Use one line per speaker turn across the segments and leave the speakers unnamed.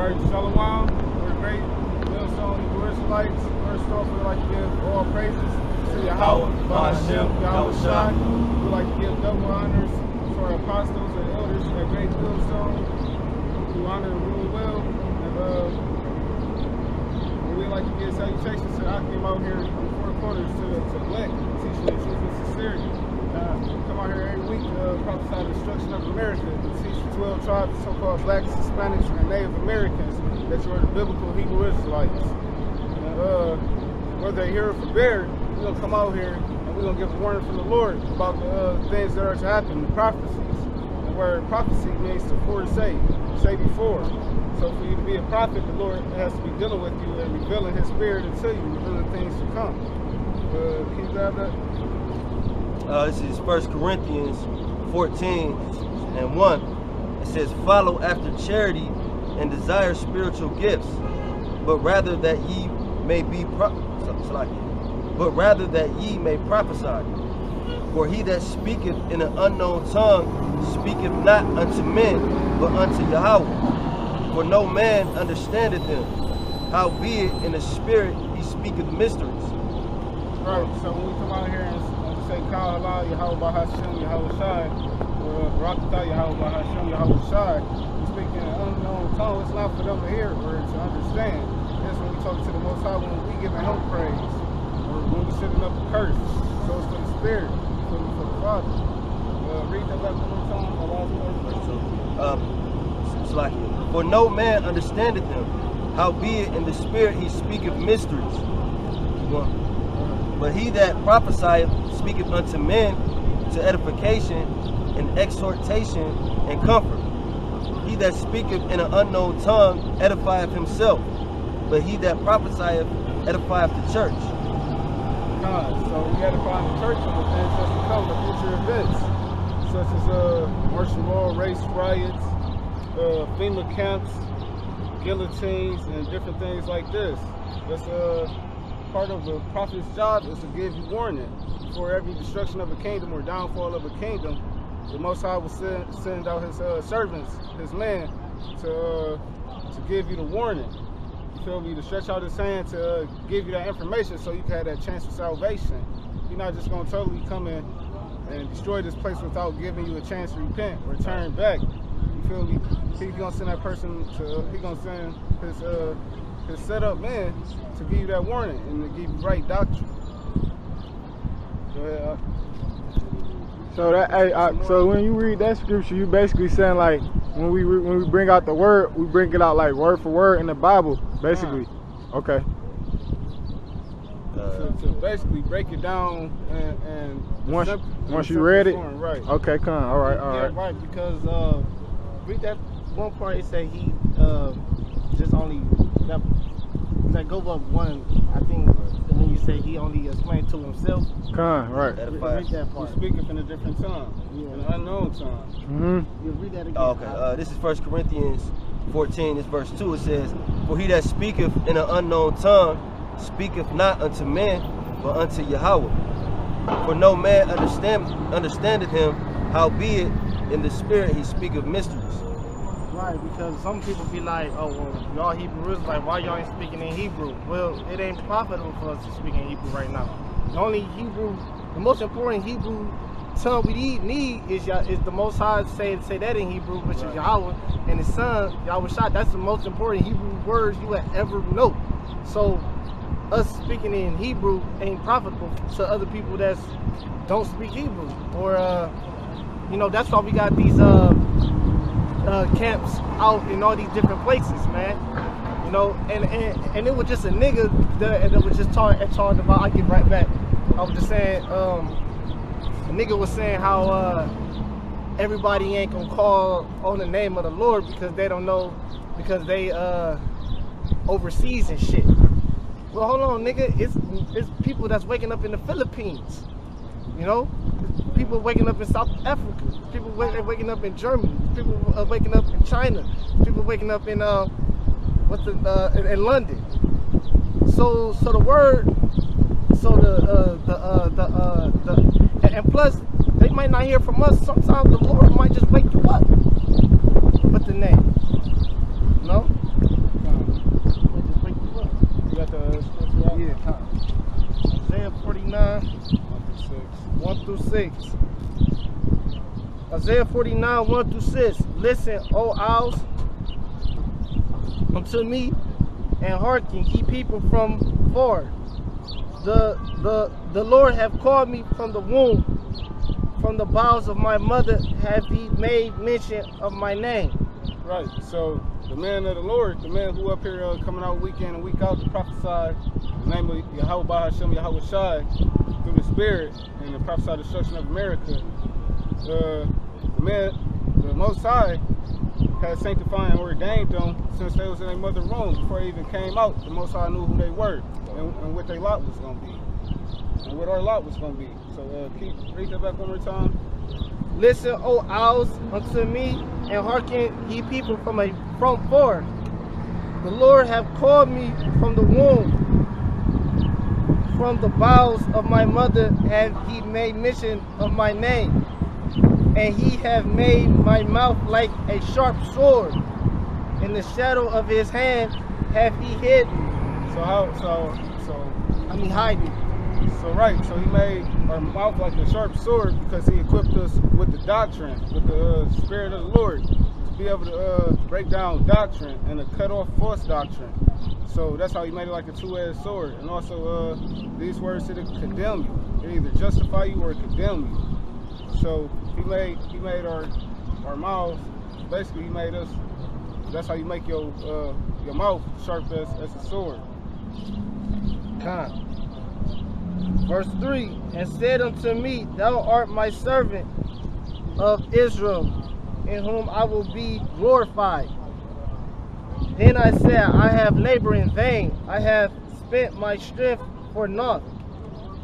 Alright, Shalom. We're great. Millstone Hebrew Israelites. First off, we'd like to give all praises to Yahweh, Hashem, Yahweh Shai. We'd like to give double honors to our apostles and elders at Great Millstone who honor and rule well. And we'd like to give salutations to Akim out here in the four corners to Black, teaching the truth and sincerity. Come out here every week to prophesy the destruction of America, to teach the 12 tribes, so-called blacks, Hispanics, and Native Americans that you are the biblical Hebrew Israelites. Whether they're here or for bear, we're going to come out here and we're going to give a warning from the Lord about the things that are to happen, the prophecies. And where prophecy means to foresay, say before. So for you to be a prophet, the Lord has to be dealing with you and revealing His Spirit into you, revealing things to come. Can you grab that?
This is 1 Corinthians 14:1. It says, "Follow after charity and desire spiritual gifts, but rather that ye may prophesy. For he that speaketh in an unknown tongue speaketh not unto men, but unto Yahweh. For no man understandeth him. Howbeit in the spirit he speaketh mysteries."
Right. So when we come out here and say Kal Halal, Yahweh Bahashem, Yahweh Shai, or Barakatah, Yahweh Bahashem, Yahweh Shai, we speak in an unknown tongue. It's not for them to hear or to understand. It's when we talk to the Most High, when we give Him praise, or when we sitting up a curse. So it's for the Spirit, for the Father. Read that back one more time, the last part.
For no man understandeth him. Howbeit in the spirit he speaketh mysteries. But he that prophesieth speaketh unto men to edification and exhortation and comfort. He that speaketh in an unknown tongue edifieth himself, but he that prophesieth edifieth the church.
So we edify the church on the things that's to come, the future events, such as martial law, race riots, FEMA camps, guillotines, and different things like this. That's part of a prophet's job is to give you warning. For every destruction of a kingdom or downfall of a kingdom, the Most High will send out His servants, His men, to give you the warning. You feel me? To stretch out His hand to give you that information so you can have that chance of salvation. He's not just going to totally come in and destroy this place without giving you a chance to repent or turn back. You feel me? He's going to send that person to, He's going to send his set up men to give you that warning and to give you right doctrine. Go ahead.
So when you read that scripture, you basically saying like when we bring out the word, we bring it out like word for word in the Bible, basically. Okay.
To basically break it down and
once you read it,
right?
Okay, come on. All right.
Right, because read that one part. It said he just only that go up one. I think when you say he only explained to himself.
Right.
Read that part.
He's speaking in a different tongue, in an unknown tongue.
You read that again.
Okay. This is 1 Corinthians 14. This verse 2. It says, "For he that speaketh in an unknown tongue speaketh not unto men, but unto Yahweh. For no man understandeth him. Howbeit in the spirit he speaketh mysteries."
Right, because some people be like, "Oh, well, y'all Hebrew Israelites, why y'all ain't speaking in Hebrew?" Well, it ain't profitable for us to speak in Hebrew right now. The most important Hebrew tongue we need is the Most High say that in Hebrew, which is Yahweh, and His Son, Yahweh Shai. That's the most important Hebrew words you would ever know. So, us speaking in Hebrew ain't profitable to other people that don't speak Hebrew. Or, that's why we got these camps out in all these different places, man. And it was just a nigga that was just talking about. I get right back. I was just saying, a nigga was saying how everybody ain't gonna call on the name of the Lord because they don't know, because they overseas and shit. Well, hold on, nigga. It's people that's waking up in the Philippines. People waking up in South Africa. People waking up in Germany. People waking up in China. People waking up in in London. So the word. So and plus they might not hear from us. Sometimes the Lord might just wake you up with the name. through 6. Isaiah 49, 1 through 6. Listen, O owls, unto me, and hearken, ye people from far. The Lord have called me from the womb, from the bowels of my mother have he made mention of my name.
Right. So the man of the Lord, the man who up here coming out week in and week out to prophesy the name of Yahweh Bahashem Yahweh Shai through the Spirit and to prophesy the destruction of America. The Most High had sanctified and ordained them since they was in their mother's womb. Before they even came out, the Most High knew who they were and what their lot was going to be. And what our lot was going to be. So read that back one more time.
Listen, O owls, unto me, and hearken, ye people from far. The Lord have called me from the womb, from the bowels of my mother have he made mention of my name. And he have made my mouth like a sharp sword. In the shadow of his hand have he hid me. Hide me.
So right, so he made our mouth like a sharp sword because he equipped us with the doctrine, with the Spirit of the Lord, to be able to break down doctrine and to cut off false doctrine. So that's how he made it like a two-edged sword. And also these words to condemn you. It either justify you or condemn you. So he made our mouths, basically he made us, that's how you make your mouth sharp as a sword.
Verse 3, and said unto me, thou art my servant of Israel, in whom I will be glorified. Then I said, I have labored in vain. I have spent my strength for naught.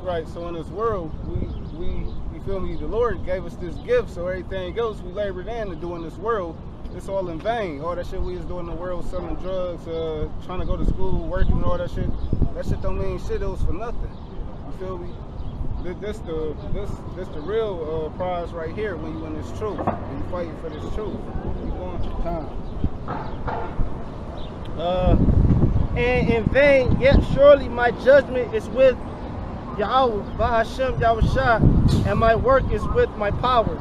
Right, so in this world, we you feel me, the Lord gave us this gift, so everything else we labored in to do in this world, it's all in vain. All that shit we was doing in the world, selling drugs, trying to go to school, working, and all that shit don't mean shit. It was for nothing. You feel me? This the real prize right here when you in this truth, when you fighting for this truth. Keep going.
And in vain, yet surely my judgment is with Yahweh, Bahashem Yahweh Shai, and my work is with my power.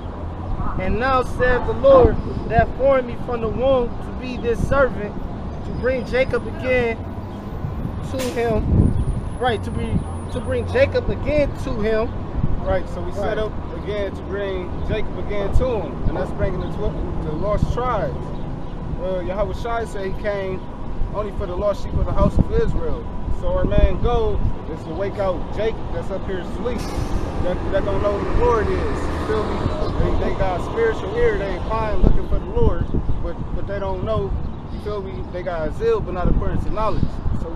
And now saith the Lord that formed me from the womb to be this servant, to bring Jacob again to him. Right, to bring Jacob again to him.
Right, so we set up again to bring Jacob again to him, and that's bringing the lost tribes. Yahweh Shai said he came only for the lost sheep of the house of Israel. So our main goal is to wake out Jacob that's up here asleep, that don't know who the Lord is. You feel me? They got spiritual ear, they fine looking for the Lord, but they don't know. You feel me? They got a zeal, but not according to knowledge. So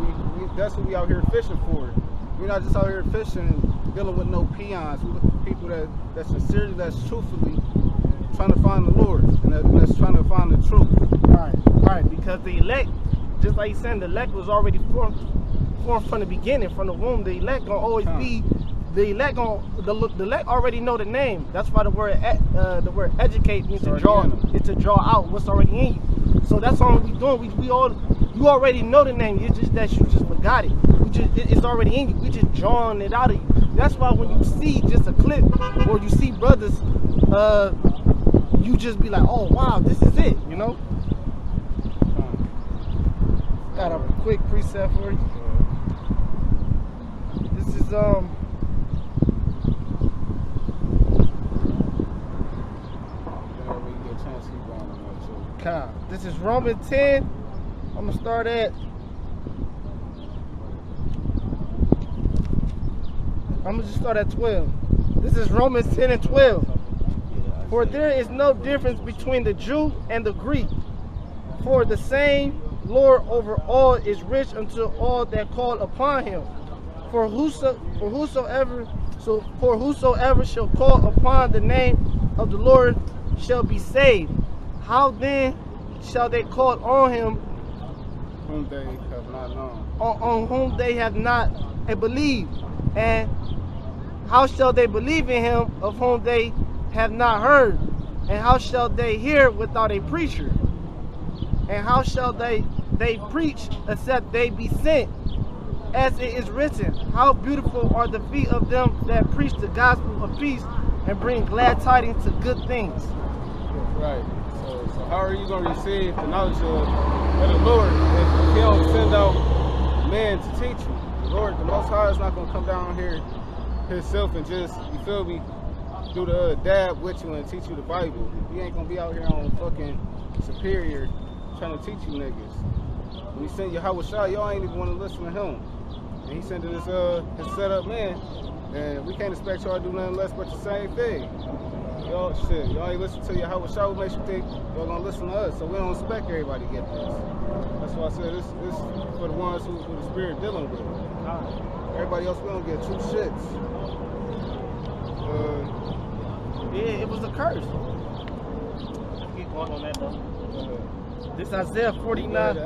that's what we out here fishing for. We're not just out here fishing and dealing with no peons. We look for people that's sincerely, that's truthfully trying to find the Lord, and that's trying to find the truth.
Right, because the elect, just like you said, the elect was already formed from the beginning, from the womb. The elect gonna always be the elect. The elect already know the name. That's why the word educate means to draw out what's already in you. So that's all we doing. You already know the name. It's just that you just forgot it. It's already in you. We just drawing it out of you. That's why when you see just a clip or you see brothers, you just be like, oh wow, this is it. You know. Got a quick precept for you. This is This is Romans 10. I'm gonna start at. I'm gonna just start at 12. This is Romans 10 and 12. For there is no difference between the Jew and the Greek, for the same Lord over all is rich unto all that call upon him. For whosoever shall call upon the name of the Lord shall be saved. How then shall they call on him
whom they have not known?
On whom they have not believed? And how shall they believe in him of whom they have not heard? And how shall they hear without a preacher? And how shall they preach except they be sent? As it is written, how beautiful are the feet of them that preach the gospel of peace and bring glad tidings to good things.
Right. So how are you going to receive the knowledge of the Lord if He don't send out men to teach you? The Lord, the Most High, is not going to come down here Himself and just, you feel me, do the dab with you and teach you the Bible. He ain't going to be out here on fucking Superior trying to teach you niggas. When He sent Yahweh Shai, y'all ain't even want to listen to Him. And He sent his set up man, and we can't expect y'all to do nothing less but the same thing. Y'all ain't listen to Yahweh Shai, what makes you think y'all gonna listen to us? So we don't expect everybody to get this. That's why I said this for the ones who the Spirit dealing with. Everybody else, we don't get two shits.
Yeah, it was a curse. Keep going on that though. This Isaiah 49.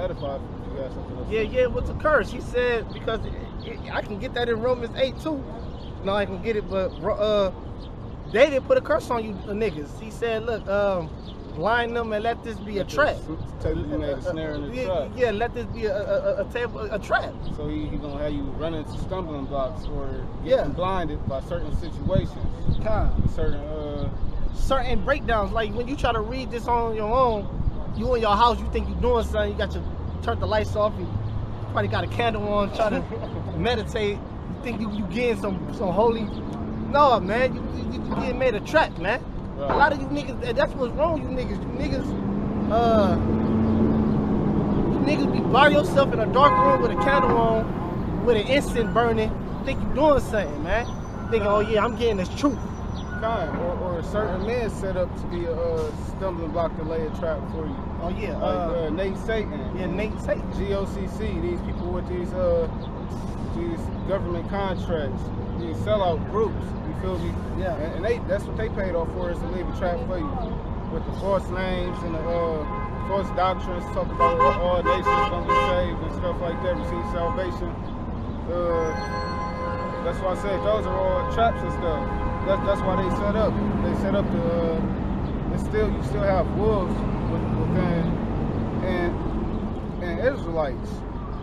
Yeah, it was a curse. He said, because I can get that in Romans 8 too. No, I can get it, but David put a curse on you niggas. He said, look, blind them and let this be a trap.
You made a snare in the trap.
Yeah, let this be a trap.
So he gonna have you run into stumbling blocks or getting blinded by certain situations.
Certain breakdowns. Like when you try to read this on your own, you in your house, you think you're doing something, you got to turn the lights off, you probably got a candle on, try to meditate, you think you getting some holy. No, man, you getting made a trap, man. Right. A lot of you niggas, that's what's wrong with you niggas. You niggas be by yourself in a dark room with a candle on, with an incense burning, think you doing something, man. Thinking, oh yeah, I'm getting this truth.
Or certain men set up to be a stumbling block to lay a trap for you.
Oh yeah,
like Nate Satan.
Yeah, Nate Satan.
GOCC. These people with these government contracts, these sellout groups. You feel me?
Yeah.
And that's what they paid off for, is to leave a trap for you with the false names and the false doctrines. Talk about all nations gonna be saved and stuff like that. Receive salvation. That's why I say those are all traps and stuff. That's why they set up. They set up the. You still have wolves within and Israelites.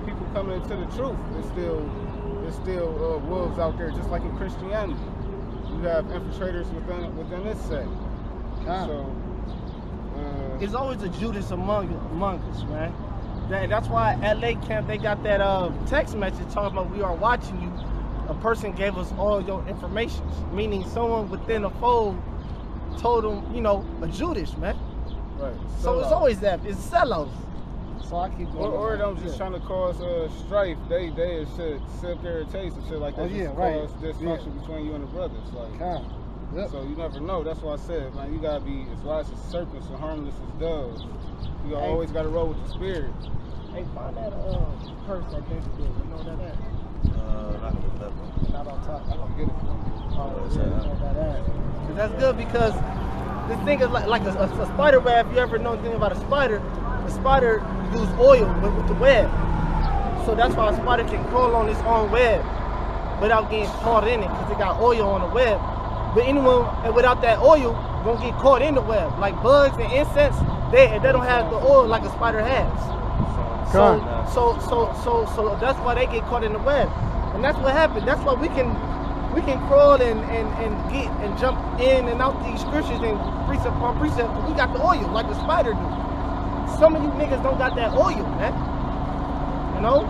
People coming into the truth. There's still wolves out there, just like in Christianity. You have infiltrators within this sect. So
it's always a Judas among us, man. That's why at LA Camp they got that text message talking about, we are watching you. A person gave us all your information, meaning someone within the fold told them, a Judas, man.
Right.
So it's always that. It's sellouts. So I keep going.
Or them just trying to cause strife. They should sit there and taste and shit like that. Cause dysfunction between you and the brothers. Like, so you never know. That's why I said, man, you gotta be as wise as serpents and harmless as doves. You always gotta roll with the Spirit.
Hey, find that purse that they did. You know what that is? Not on top. I don't get it. Cause that's good, because this thing is like a spider web. If you ever know anything about a spider use oil with the web. So that's why a spider can crawl on its own web without getting caught in it, because it got oil on the web. But anyone without that oil gonna get caught in the web. Like bugs and insects, they don't have the oil like a spider has. So that's why they get caught in the web, and that's what happened. That's why we can crawl and get and jump in and out these scriptures and precept upon precept. We got the oil like the spider do. Some of you niggas don't got that oil, man. You know?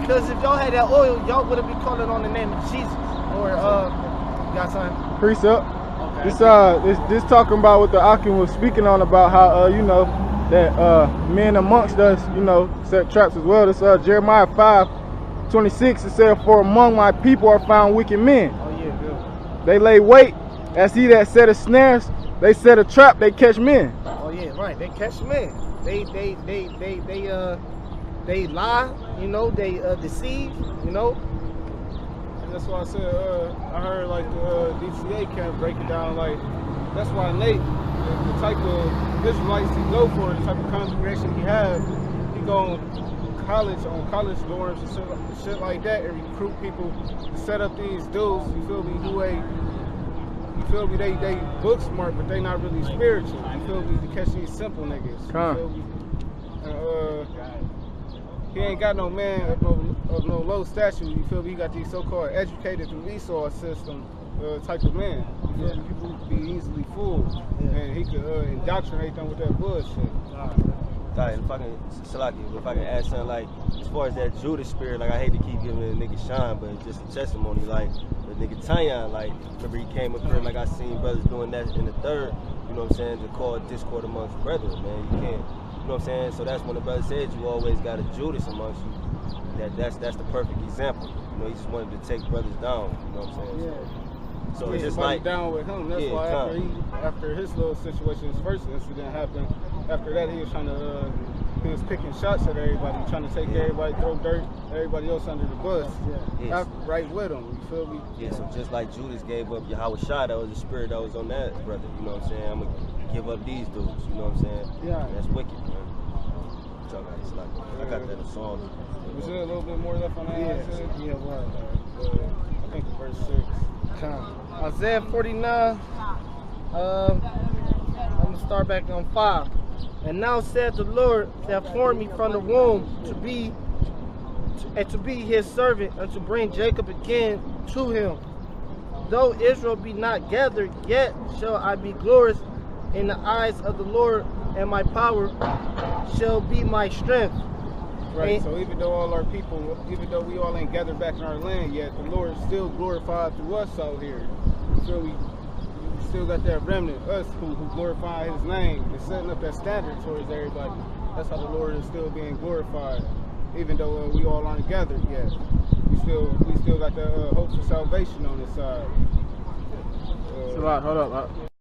Because if y'all had that oil, y'all wouldn't be calling on the name of Jesus. Or you got something?
Precept. This talking about what the Akim was speaking on, about how that men amongst us, set traps as well. This Jeremiah 5:26. It said, "For among my people are found wicked men.
Oh yeah, good.
They lay wait as he that set a snares. They set a trap. They catch men."
Oh yeah, right. They catch men. They lie. They deceive.
That's why I said, I heard like the DCA camp break it down, like, that's why Nate, the type of Israelites he go for, the type of congregation he has, he go on college dorms and shit like that, and recruit people to set up these dudes, you feel me, they book smart, but they not really spiritual, you feel me, to catch these simple niggas, you feel me? He ain't got no man of no low stature. You feel me? You got these so-called educated through Esau system type of man. You feel me? People could be easily fooled, and he could indoctrinate them with that bullshit.
Right, if I can add something, like, as far as that Judas spirit, like, I hate to keep giving a nigga shine, but it's just a testimony, like, the nigga Tanyan, like, remember he came up here, like, I seen brothers doing that in the third, you know what I'm saying, to call discord amongst brethren, man, you can't, you know what I'm saying, so that's when the brother said you always got a Judas amongst you, that's the perfect example, you know, he just wanted to take brothers down, you know what I'm saying, so it's just like
down with him. That's why after his little situation, his first incident happened. After that, he was trying to he was picking shots at everybody, trying to take everybody, throw dirt, everybody else under the bus. Right with him. You feel me?
Yeah. So just like Judas gave up Yahweh Shah, that was the spirit that was on that brother. You know what I'm saying? I'm gonna give up these dudes. You know what I'm saying?
Yeah.
That's wicked, man. I got that song.
Was there a little bit more left on that?
Yeah, what?
I think verse 6.
Isaiah 49, I'm going to start back on 5. And now said the Lord that formed me from the womb to be his servant and to bring Jacob again to him. Though Israel be not gathered, yet shall I be glorious in the eyes of the Lord, and my power shall be my strength.
Right, so even though all our people, even though we all ain't gathered back in our land yet, the Lord is still glorified through us out here. So we still got that remnant, us who glorify his name and setting up that standard towards everybody. That's how the Lord is still being glorified. Even though we all aren't gathered yet. We still got the hope for salvation on this side.
Hold up.